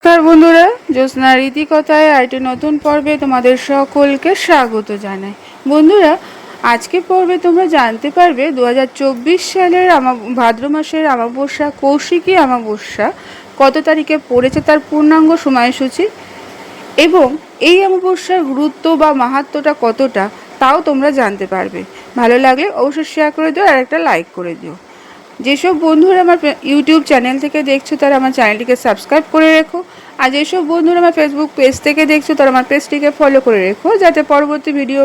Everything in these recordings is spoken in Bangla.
নমস্কার বন্ধুরা, জ্যোৎস্নার রীতিকথায় আরেকটি নতুন পর্বে তোমাদের সকলকে স্বাগত জানাই। বন্ধুরা, আজকে পর্বে তোমরা জানতে পারবে 2024 সালের ভাদ্র মাসের অমাবস্যা কৌশিকী অমাবস্যা কত তারিখে পড়েছে, তার পূর্ণাঙ্গ সময়সূচি এবং এই অমাবস্যার গুরুত্ব বা মাহাত্ম্যটা কতটা তাও তোমরা জানতে পারবে। ভালো লাগলে অবশ্যই শেয়ার করে দিও আর একটা লাইক করে দিও। যেসব বন্ধুরা আমার ইউটিউব চ্যানেল থেকে দেখছো তারা আমার চ্যানেলটিকে সাবস্ক্রাইব করে রেখো, আর যেসব বন্ধুরা আমার ফেসবুক পেজ থেকে দেখছো তারা আমার পেজটিকে ফলো করে রেখো, যাতে পরবর্তী ভিডিও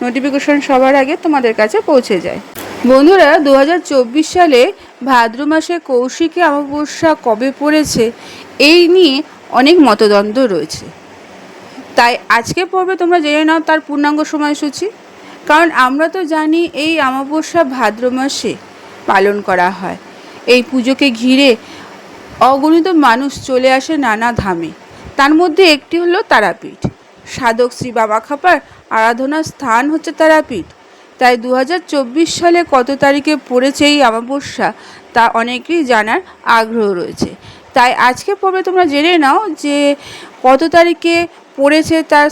নোটিফিকেশন সবার আগে তোমাদের কাছে পৌঁছে যায়। বন্ধুরা, 2024 সালে ভাদ্র মাসে কৌশিকী অমাবস্যা কবে পড়েছে এই নিয়ে অনেক মতদ্বন্দ্ব রয়েছে। তাই আজকে পর্বে তোমরা জেনে নাও তার পূর্ণাঙ্গ সময়সূচি। কারণ আমরা তো জানি এই অমাবস্যা ভাদ্র মাসে পালন করা হয়। এই পুজোকে ঘিরে অগণিত মানুষ চলে আসে নানা ধামে, তার মধ্যে একটি হলো তারাপীঠ। সাধক শ্রী বাবা খাপার আরাধনার স্থান হচ্ছে তারাপীঠ। তাই 2024 সালে কত তারিখে পড়েছে এই অমাবস্যা তা অনেকেরই জানার আগ্রহ রয়েছে। তাই আজকে পর্বে তোমরা জেনে নাও যে কত তারিখে পড়েছে, তার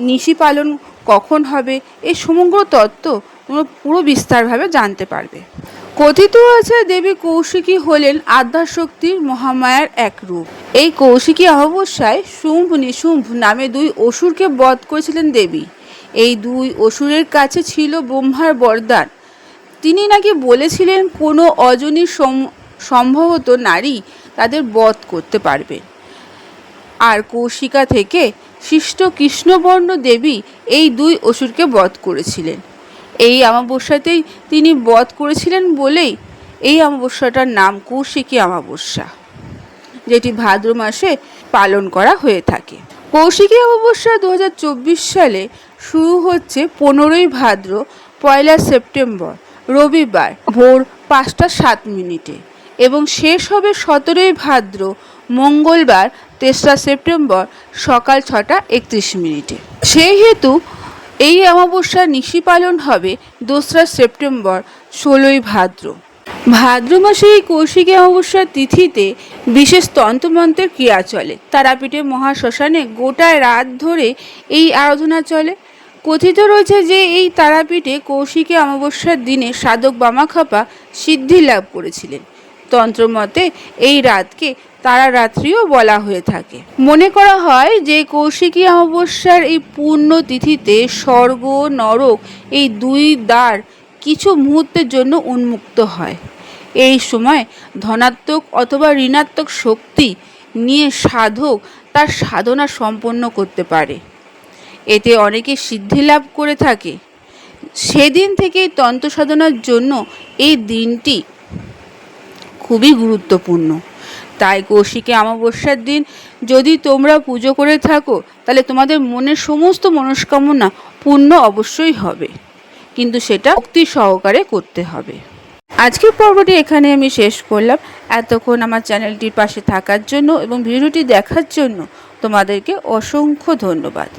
নিশি পালন কখন হবে, এই সমগ্র তত্ত্ব তোমরা পুরো বিস্তারভাবে জানতে পারবে। কথিত আছে দেবী কৌশিকী হলেন আদ্যাশক্তির মহামায়ার এক রূপ। এই কৌশিকী অমাবস্যায় শুম্ভ নিশুম্ভ নামে দুই অসুরকে বধ করেছিলেন দেবী। এই দুই অসুরের কাছে ছিল ব্রহ্মার বরদান। তিনি নাকি বলেছিলেন কোনো অজনী সম্ভবত নারী তাদের বধ করতে পারবেন। আর কৌশিকা থেকে সৃষ্ট কৃষ্ণবর্ণ দেবী এই দুই অসুরকে বধ করেছিলেন। এই অমাবস্যাতেই তিনি বধ করেছিলেন বলেই এই অমাবস্যাটার নাম কৌশিকী অমাবস্যা, যেটি ভাদ্র মাসে পালন করা হয়ে থাকে। কৌশিকী অমাবস্যা 2024 সালে শুরু হচ্ছে 15ই ভাদ্র 1 সেপ্টেম্বর রবিবার ভোর 5টা 7 এবং শেষ হবে 17ই ভাদ্র মঙ্গলবার 3রা সেপ্টেম্বর সকাল 6টা 31। সেই হেতু এই অমাবস্যার নিশি পালন হবে 2রা সেপ্টেম্বর 16ই ভাদ্র। ভাদ্র মাসে এই কৌশিকী অমাবস্যার তিথিতে বিশেষ তন্ত্রমন্ত্রের ক্রিয়া চলে। তারাপীঠে মহাশ্মশানে গোটা রাত ধরে এই আরাধনা চলে। কথিত রয়েছে যে এই তারাপীঠে কৌশিকী অমাবস্যার দিনে সাধক বামাখাপা সিদ্ধি লাভ করেছিলেন। তন্ত্রমতে এই রাতকে তারা রাত্রিও বলা হয়ে থাকে। মনে করা হয় যে কৌশিকী অমাবস্যার এই পূর্ণ তিথিতে স্বর্গ নরক এই দুই দ্বার কিছু মুহূর্তের জন্য উন্মুক্ত হয়। এই সময় ধনাত্মক অথবা ঋণাত্মক শক্তি নিয়ে সাধক তার সাধনা সম্পন্ন করতে পারে। এতে অনেকে সিদ্ধি লাভ করে থাকে। সেদিন থেকেই তন্ত্র সাধনার জন্য এই দিনটি খুবই গুরুত্বপূর্ণ। তাই কৌশিকী অমাবস্যার দিন যদি তোমরা পুজো করে থাকো তাহলে তোমাদের মনের সমস্ত মনস্কামনা পূর্ণ অবশ্যই হবে, কিন্তু সেটা ভক্তি সহকারে করতে হবে। আজকের পর্বটি এখানে আমি শেষ করলাম। এতক্ষণ আমার চ্যানেলটির পাশে থাকার জন্য এবং ভিডিওটি দেখার জন্য তোমাদেরকে অসংখ্য ধন্যবাদ।